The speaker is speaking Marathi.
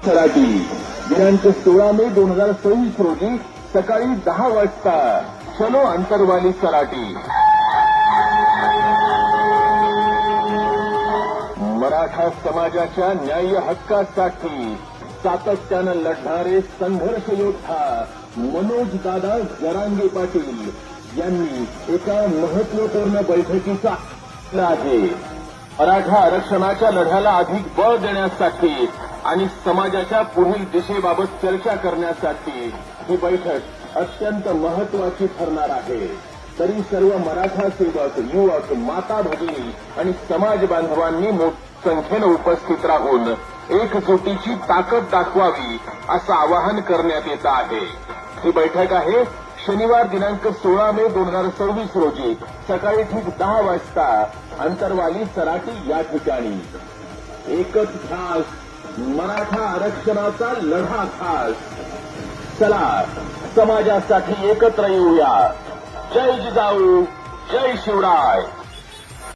सराटी दिनांक 16 मे 2024 रोजी सकाळी 10 वाजता चलो अंतरवाली सराटी। मराठा समाजाच्या न्याय हक्कासाठी सातत्यानं लढणारे संघर्ष योद्धा मनोज दादा जरांगे पाटील यांनी एका महत्वपूर्ण बैठकीचा आहे। मराठा आरक्षणाच्या लढ्याला अधिक बळ देण्यासाठी आणि समाजाच्या पुढील दिशेबाबत चर्चा करण्यासाठी ही बैठक अत्यंत महत्वाची ठरणार आहे। तरी सर्व मराठा सेवक, युवक, माता भगिनी आणि समाज बांधवांनी मोठ्या संख्येनं उपस्थित राहून एकजुटीची ताकद दाखवावी असं आवाहन करण्यात येत आहे। ही बैठक आहे शनिवार दिनांक 16 मे 2024 रोजी सकाळी ठीक 10 वाजता अंतरवाली सराटी या ठिकाणी। एकच ध्यास, मराठा आरक्षणाचा लढा खास। चला समाजासाठी एकत्र येऊया। जय जिजाऊ, जय शिवराय।